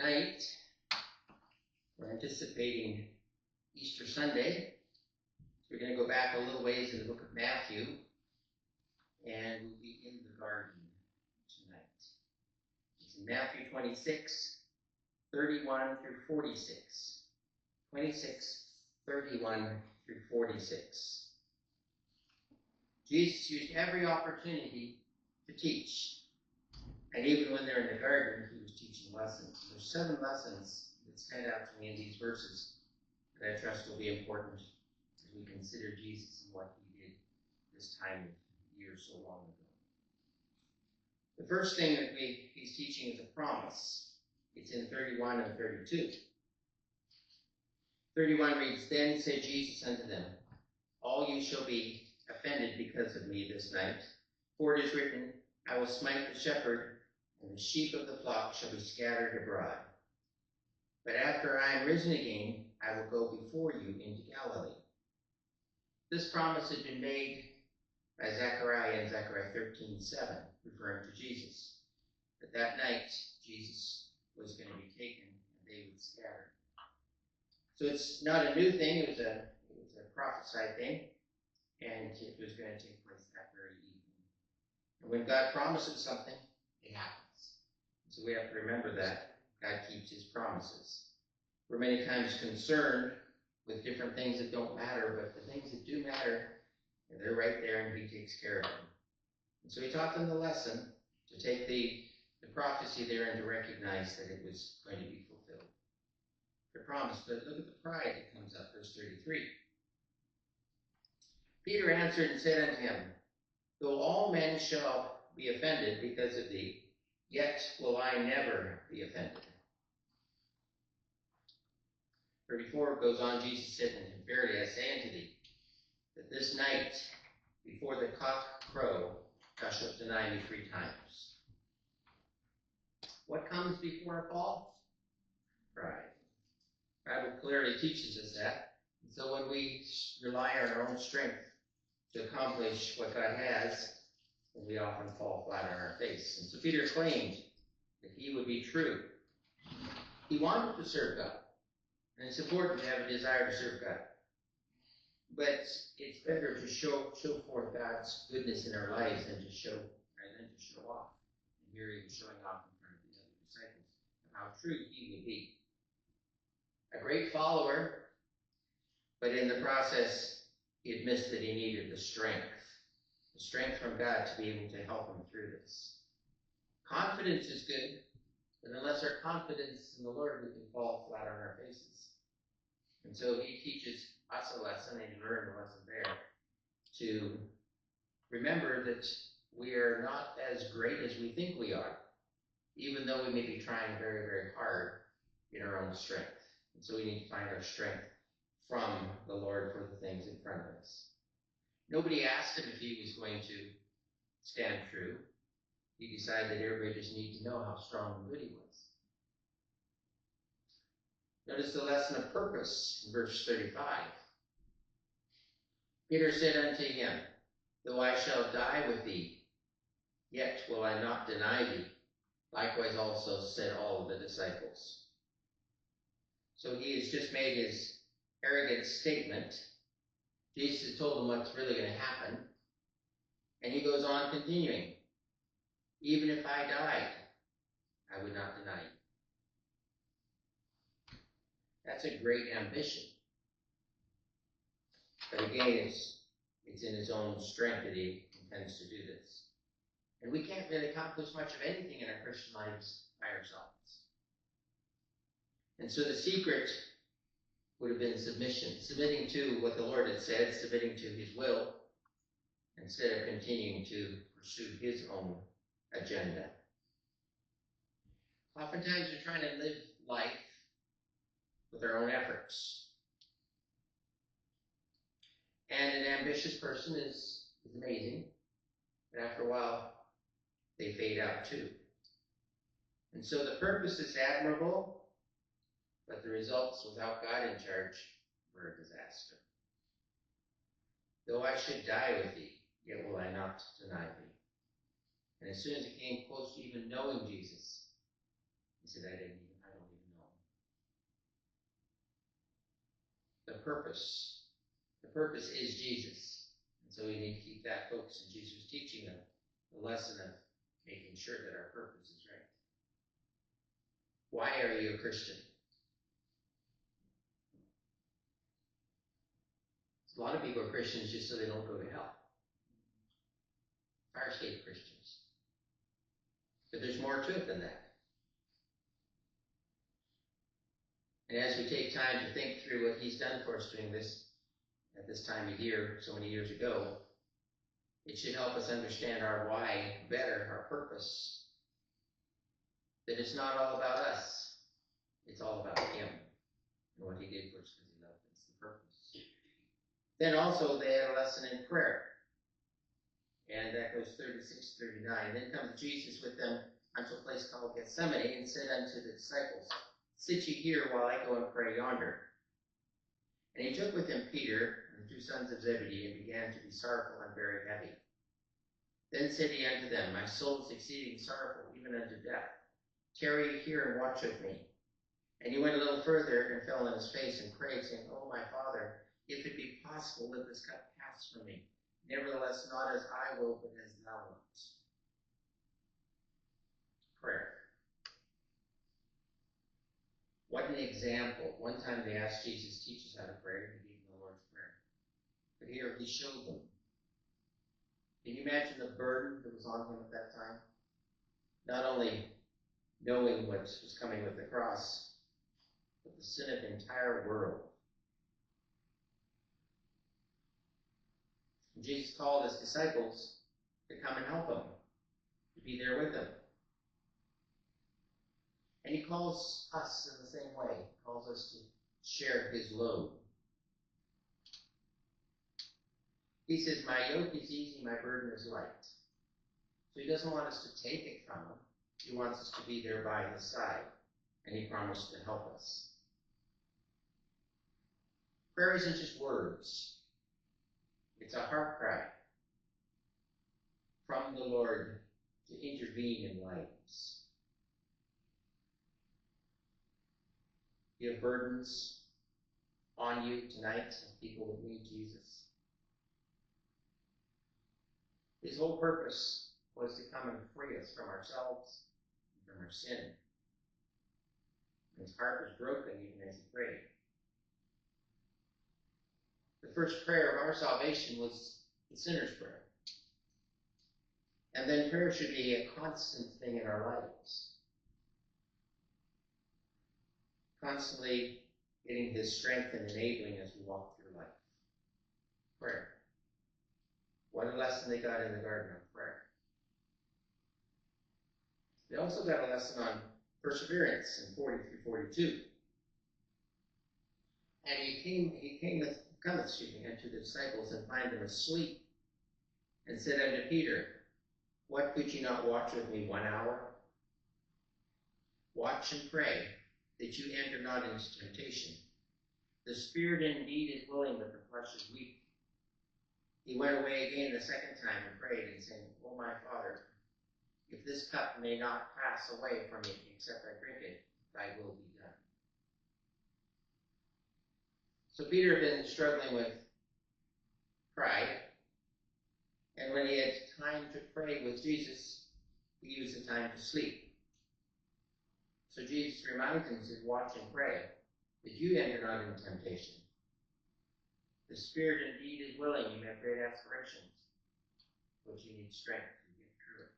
Tonight, we're anticipating Easter Sunday. So we're going to go back a little ways in the book of Matthew, and we'll be in the garden tonight. It's in Matthew 26, 31 through 46. 26, 31 through 46. Jesus used every opportunity to teach. And even when they're in the garden, he was teaching lessons. There's 7 lessons that stand out to me in these verses that I trust will be important as we consider Jesus and what he did this time of year so long ago. The first thing that he's teaching is a promise. It's in 31 and 32. 31 reads, "Then said Jesus unto them, All you shall be offended because of me this night. For it is written, I will smite the shepherd, and the sheep of the flock shall be scattered abroad. But after I am risen again, I will go before you into Galilee." This promise had been made by Zechariah in Zechariah 13:7, referring to Jesus. But that night, Jesus was going to be taken, and they would scatter. So it's not a new thing, it was a prophesied thing, and it was going to take place that very evening. And when God promises something, it happens. So we have to remember that God keeps his promises. We're many times concerned with different things that don't matter, but the things that do matter, they're right there and he takes care of them. And so he taught them the lesson to take the prophecy there and to recognize that it was going to be fulfilled. The promise, but look at the pride that comes up, verse 33. Peter answered and said unto him, Though all men shall be offended because of thee, yet will I never be offended. 34 goes on, Jesus said unto him, Verily I say unto thee, that this night, before the cock crow, thou shalt deny me 3 times. What comes before a fall? Pride. The Bible clearly teaches us that. And so when we rely on our own strength to accomplish what God has, then we often fall flat on our face. And so Peter claimed that he would be true. He wanted to serve God. And it's important to have a desire to serve God. But it's better to show forth God's goodness in our lives than to show off. And here he was showing off in front of the other disciples of how true he would be. A great follower, but in the process, he had missed that he needed the strength from God to be able to help him through this. Confidence is good, but unless our confidence in the Lord, we can fall flat on our faces. And so he teaches us a lesson, and you learn the lesson there, to remember that we are not as great as we think we are, even though we may be trying very, very hard in our own strength. And so we need to find our strength from the Lord for the things in front of us. Nobody asked him if he was going to stand true. He decided that everybody just needed to know how strong and good he was. Notice the lesson of purpose in verse 35. Peter said unto him, Though I shall die with thee, yet will I not deny thee. Likewise also said all of the disciples. So he has just made his arrogant statement. Jesus has told him what's really going to happen. And he goes on continuing. Even if I died, I would not deny you. That's a great ambition. But again, it's in his own strength that he intends to do this. And we can't really accomplish much of anything in our Christian lives by ourselves. And so the secret would have been submission, submitting to what the Lord had said, submitting to his will, instead of continuing to pursue his own agenda. Oftentimes we're trying to live life with our own efforts. And an ambitious person is amazing, but after a while, they fade out too. And so the purpose is admirable, but the results without God in charge were a disaster. Though I should die with thee, yet will I not deny thee. And as soon as it came close to even knowing Jesus, he said, I don't even the purpose. The purpose is Jesus. And so we need to keep that focus. And Jesus was teaching them the lesson of making sure that our purpose is right. Why are you a Christian? A lot of people are Christians just so they don't go to hell. Fire escape Christians. But there's more to it than that. And as we take time to think through what he's done for us during this, at this time of year, so many years ago, it should help us understand our why better, our purpose. That it's not all about us. It's all about him and what he did for us because he loved us, the purpose. Then also they had a lesson in prayer. And that goes 36, 39. Then comes Jesus with them unto a place called Gethsemane and said unto the disciples, Sit ye here while I go and pray yonder. And he took with him Peter and the two sons of Zebedee and began to be sorrowful and very heavy. Then said he unto them, My soul is exceeding sorrowful, even unto death. Tarry here and watch with me. And he went a little further and fell on his face and prayed, saying, O my Father, if it be possible, let this cup pass from me. Nevertheless, not as I will, but as thou wilt. Prayer. What an example. One time they asked Jesus, teach us how to pray, and he gave them the Lord's Prayer. But here he showed them. Can you imagine the burden that was on him at that time? Not only knowing what was coming with the cross, but the sin of the entire world. And Jesus called his disciples to come and help him, to be there with him. And he calls us in the same way. He calls us to share his load. He says, my yoke is easy, my burden is light. So he doesn't want us to take it from him. He wants us to be there by his side. And he promised to help us. Prayer isn't just words. It's a heart cry from the Lord to intervene in lives. You have burdens on you tonight of people that need Jesus. His whole purpose was to come and free us from ourselves and from our sin. And his heart was broken even as he prayed. The first prayer of our salvation was the sinner's prayer. And then prayer should be a constant thing in our lives. Constantly getting his strength and enabling as we walk through life. Prayer. What a lesson they got in the garden of prayer. They also got a lesson on perseverance in 40 through 42. And he cometh unto the disciples and find them asleep, and said unto Peter, What, could ye not watch with me 1 hour? Watch and pray, that you enter not into temptation. The spirit indeed is willing, but the flesh is weak. He went away again the second time and prayed, and said, O my Father, if this cup may not pass away from me, except I drink it, thy will be done. So Peter had been struggling with pride, and when he had time to pray with Jesus, he used the time to sleep. So Jesus reminds him, he says, watch and pray, that you enter not into temptation. The spirit indeed is willing, you have great aspirations, but you need strength to get through it.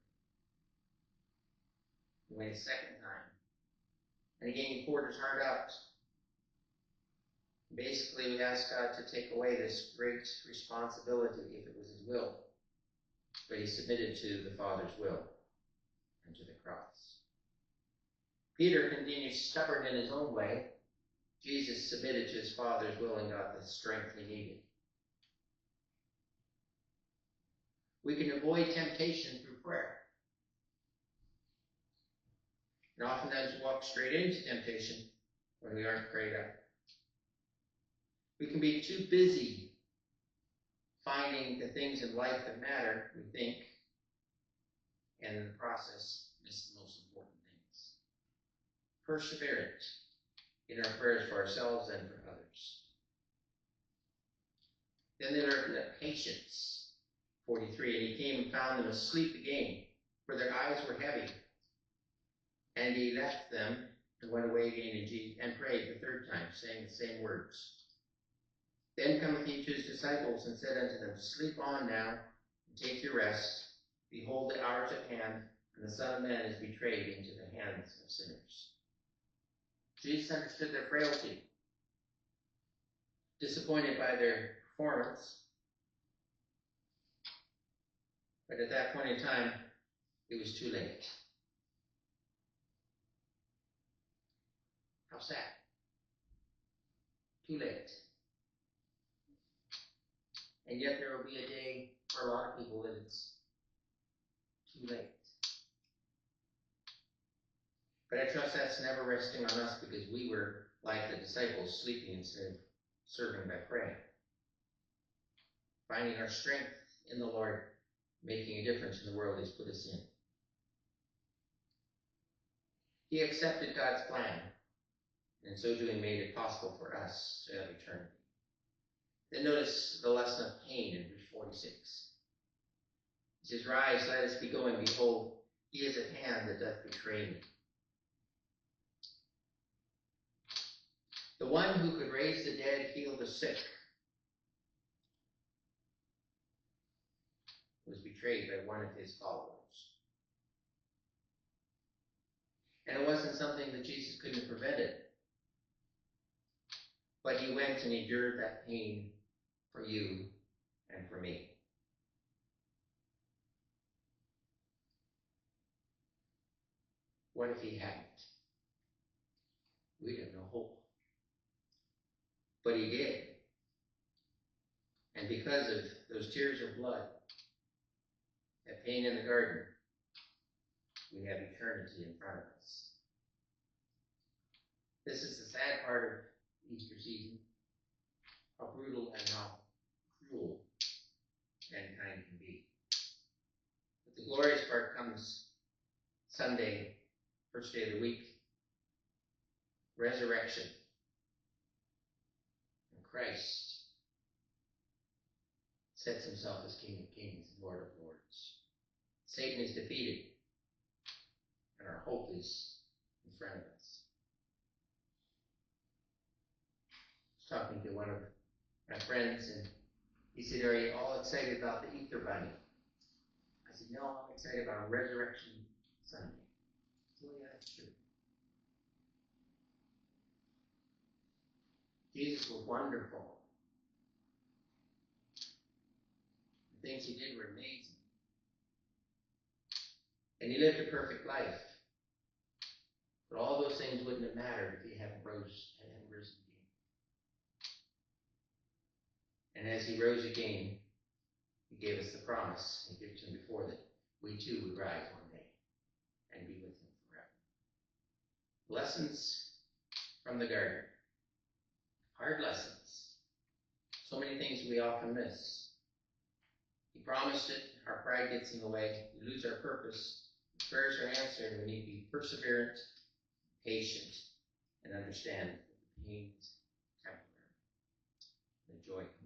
He went a second time. And again, he poured his heart out. Basically, we asked God to take away this great responsibility if it was his will. But he submitted to the Father's will and to the cross. Peter continued stubborn in his own way. Jesus submitted to his Father's will and got the strength he needed. We can avoid temptation through prayer. And oftentimes we walk straight into temptation when we aren't prayed up. We can be too busy finding the things in life that matter, we think, and in the process miss the most important things. Perseverance in our prayers for ourselves and for others. Then they learned that patience, 43, and he came and found them asleep again, for their eyes were heavy. And he left them and went away again and prayed the third time, saying the same words. Then cometh he to his disciples and said unto them, Sleep on now, and take your rest. Behold, the hour is at hand, and the Son of Man is betrayed into the hands of sinners. Jesus understood their frailty, disappointed by their performance. But at that point in time, it was too late. How sad. Too late. And yet there will be a day for a lot of people that it's too late. But I trust that's never resting on us, because we were like the disciples, sleeping instead of serving by praying. Finding our strength in the Lord, making a difference in the world He's put us in. He accepted God's plan, and in so doing made it possible for us to have eternity. Then notice the lesson of pain in verse 46. It says, Rise, let us be going. Behold, he is at hand that doth betray me. The one who could raise the dead, heal the sick, was betrayed by one of his followers. And it wasn't something that Jesus couldn't have prevented. But he went and endured that pain for you and for me. What if he hadn't? We'd have no hope. But he did. And because of those tears of blood, that pain in the garden, we have eternity in front of us. This is the sad part of Easter season, how brutal and how cruel mankind can be. But the glorious part comes Sunday, first day of the week, resurrection. And Christ sets himself as King of Kings and Lord of Lords. Satan is defeated, and our hope is in front of us. I was talking to one of my friends, and he said, Are you all excited about the Easter Bunny? I said, No, I'm excited about Resurrection Sunday. Well, yeah, that's true. Jesus was wonderful. The things he did were amazing. And he lived a perfect life. But all those things wouldn't have mattered if he hadn't risen again. And as he rose again, he gave us the promise he gave to him before that we too would rise one day and be with him forever. Lessons from the garden. Hard lessons. So many things we often miss. He promised it. Our pride gets in the way. We lose our purpose. Prayers are answered. We need to be perseverant, patient, and understand that the pain is temporary. The joy comes.